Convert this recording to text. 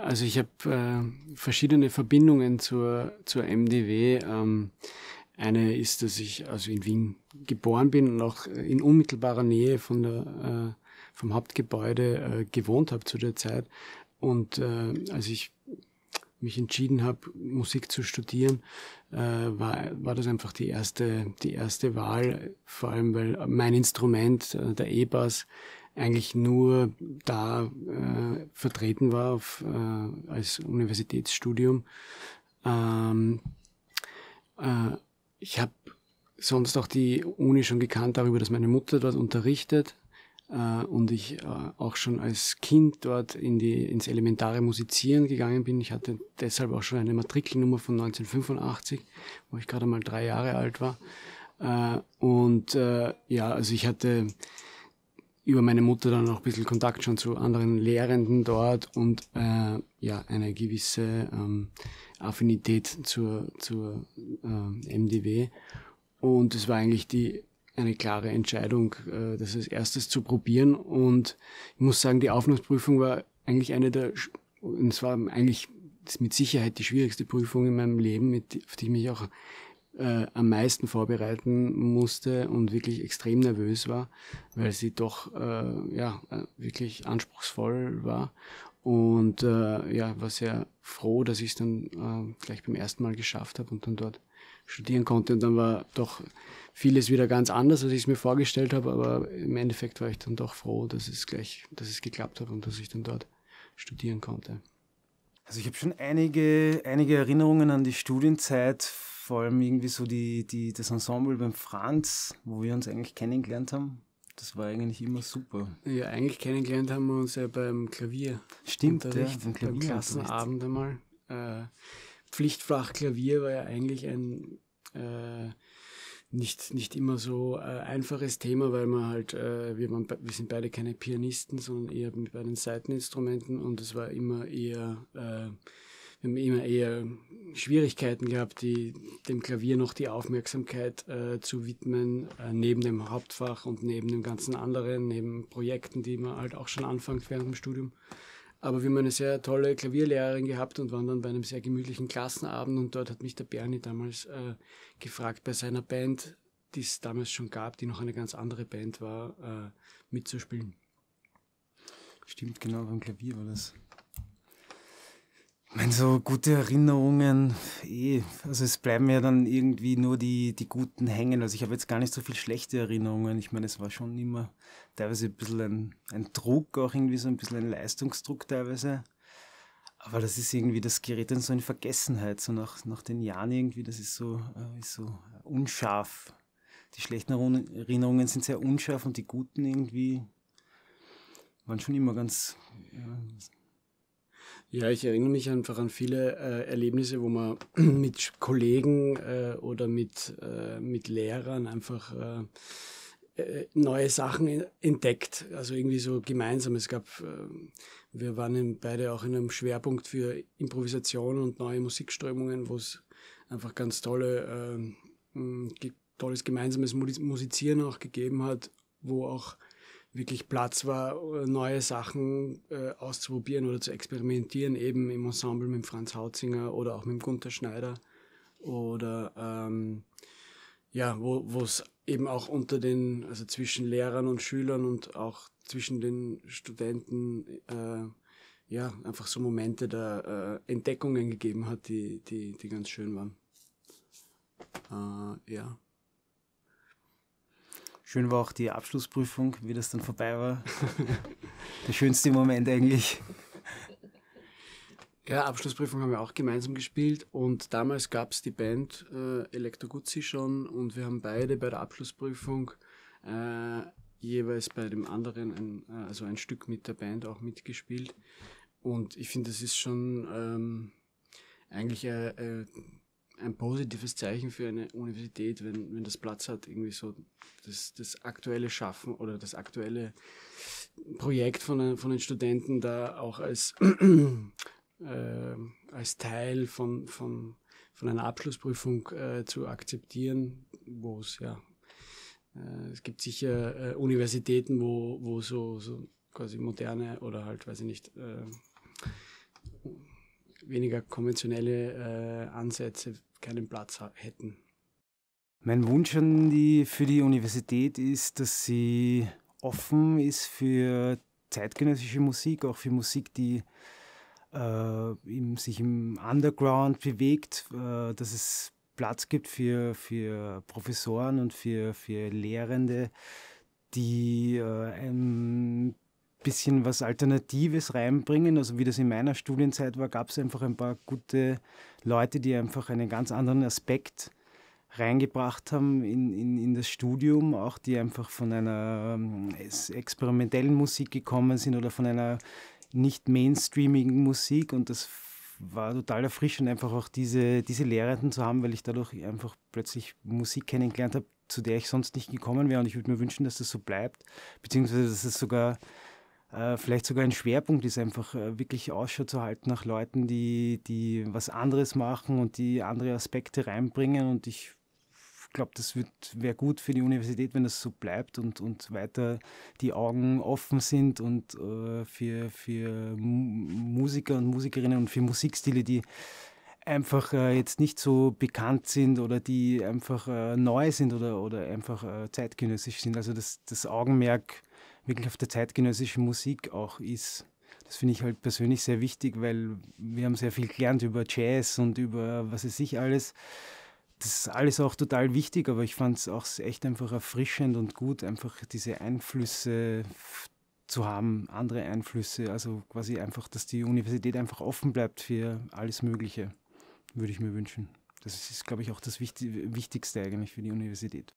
also ich habe verschiedene Verbindungen zur MDW. Eine ist, dass ich also in Wien geboren bin und auch in unmittelbarer Nähe vom Hauptgebäude gewohnt habe zu der Zeit. Und als ich mich entschieden habe, Musik zu studieren, war das einfach die erste Wahl, vor allem weil mein Instrument, der E-Bass, eigentlich nur da vertreten war als Universitätsstudium. Ich habe sonst auch die Uni schon gekannt darüber, dass meine Mutter dort unterrichtet und ich auch schon als Kind dort ins elementare Musizieren gegangen bin. Ich hatte deshalb auch schon eine Matrikelnummer von 1985, wo ich gerade mal 3 Jahre alt war. Also ich hatte über meine Mutter dann auch ein bisschen Kontakt schon zu anderen Lehrenden dort und eine gewisse Affinität zur MDW. Und es war eigentlich eine klare Entscheidung, das als erstes zu probieren. Und ich muss sagen, die Aufnahmeprüfung war eigentlich und es war eigentlich mit Sicherheit die schwierigste Prüfung in meinem Leben, auf die ich mich auch am meisten vorbereiten musste und wirklich extrem nervös war, weil sie doch wirklich anspruchsvoll war. Und war sehr froh, dass ich es dann gleich beim ersten Mal geschafft habe und dann dort studieren konnte. Und dann war doch vieles wieder ganz anders, als ich es mir vorgestellt habe, aber im Endeffekt war ich dann doch froh, dass es geklappt hat und dass ich dann dort studieren konnte. Also ich habe schon einige Erinnerungen an die Studienzeit, vor allem irgendwie so das Ensemble beim Franz, wo wir uns eigentlich kennengelernt haben. Das war eigentlich immer super. Ja, eigentlich kennengelernt haben wir uns ja beim Klavier. Stimmt, ja, beim Klassenabend einmal. Pflichtfach Klavier war ja eigentlich ein nicht immer so einfaches Thema, weil man halt, wir sind beide keine Pianisten, sondern eher bei den Saiteninstrumenten und es war immer eher, wir haben immer eher Schwierigkeiten gehabt, dem Klavier noch die Aufmerksamkeit zu widmen, neben dem Hauptfach und neben dem ganzen anderen, neben Projekten, die man halt auch schon anfängt während dem Studium. Aber wir haben eine sehr tolle Klavierlehrerin gehabt und waren dann bei einem sehr gemütlichen Klassenabend und dort hat mich der Bernie damals gefragt, bei seiner Band, die es damals schon gab, die noch eine ganz andere Band war, mitzuspielen. Stimmt, genau, beim Klavier war das. Ich meine, so gute Erinnerungen, also es bleiben ja dann irgendwie nur die guten hängen. Also ich habe jetzt gar nicht so viel schlechte Erinnerungen. Ich meine, es war schon immer teilweise ein bisschen ein Druck, auch irgendwie so ein bisschen ein Leistungsdruck teilweise. Aber das ist irgendwie, das gerät dann so in Vergessenheit, so nach den Jahren irgendwie, das ist so unscharf. Die schlechten Erinnerungen sind sehr unscharf und die guten irgendwie waren schon immer ganz... Ja, ich erinnere mich einfach an viele Erlebnisse, wo man mit Kollegen oder mit Lehrern einfach neue Sachen entdeckt, also irgendwie so gemeinsam. Wir waren beide auch in einem Schwerpunkt für Improvisation und neue Musikströmungen, wo es einfach ganz tolles gemeinsames Musizieren auch gegeben hat, wo auch wirklich Platz war, neue Sachen auszuprobieren oder zu experimentieren, eben im Ensemble mit Franz Hautzinger oder auch mit Gunther Schneider oder wo es eben auch also zwischen Lehrern und Schülern und auch zwischen den Studenten einfach so Momente der Entdeckungen gegeben hat, die ganz schön waren. Schön war auch die Abschlussprüfung, wie das dann vorbei war. Der schönste Moment eigentlich. Ja, Abschlussprüfung haben wir auch gemeinsam gespielt und damals gab es die Band Electro Guzzi schon und wir haben beide bei der Abschlussprüfung jeweils bei dem anderen ein Stück mit der Band auch mitgespielt und ich finde, das ist schon eigentlich ein positives Zeichen für eine Universität, wenn das Platz hat, irgendwie so das aktuelle Schaffen oder das aktuelle Projekt von den Studenten da auch als Teil von einer Abschlussprüfung zu akzeptieren, wo es es gibt sicher Universitäten, wo so quasi moderne oder halt, weiß ich nicht, weniger konventionelle Ansätze keinen Platz hätten. Mein Wunsch für die Universität ist, dass sie offen ist für zeitgenössische Musik, auch für Musik, die sich im Underground bewegt, dass es Platz gibt für Professoren und für Lehrende, die ein bisschen was Alternatives reinbringen. Also wie das in meiner Studienzeit war, gab es einfach ein paar gute Leute, die einfach einen ganz anderen Aspekt reingebracht haben in das Studium, auch die einfach von einer experimentellen Musik gekommen sind oder von einer nicht mainstreamigen Musik, und das war total erfrischend, einfach auch diese Lehrenden zu haben, weil ich dadurch einfach plötzlich Musik kennengelernt habe, zu der ich sonst nicht gekommen wäre, und ich würde mir wünschen, dass das so bleibt, beziehungsweise dass es sogar vielleicht sogar ein Schwerpunkt ist, einfach wirklich Ausschau zu halten nach Leuten, die was anderes machen und die andere Aspekte reinbringen, und ich glaube, das wäre gut für die Universität, wenn das so bleibt und weiter die Augen offen sind und für Musiker und Musikerinnen und für Musikstile, die einfach jetzt nicht so bekannt sind oder die einfach neu sind oder einfach zeitgenössisch sind. Also das Augenmerk wirklich auf der zeitgenössischen Musik auch ist. Das finde ich halt persönlich sehr wichtig, weil wir haben sehr viel gelernt über Jazz und über was weiß ich alles. Das ist alles auch total wichtig, aber ich fand es auch echt einfach erfrischend und gut, einfach diese Einflüsse zu haben, andere Einflüsse. Also quasi einfach, dass die Universität einfach offen bleibt für alles Mögliche, würde ich mir wünschen. Das ist, glaube ich, auch das Wichtigste eigentlich für die Universität.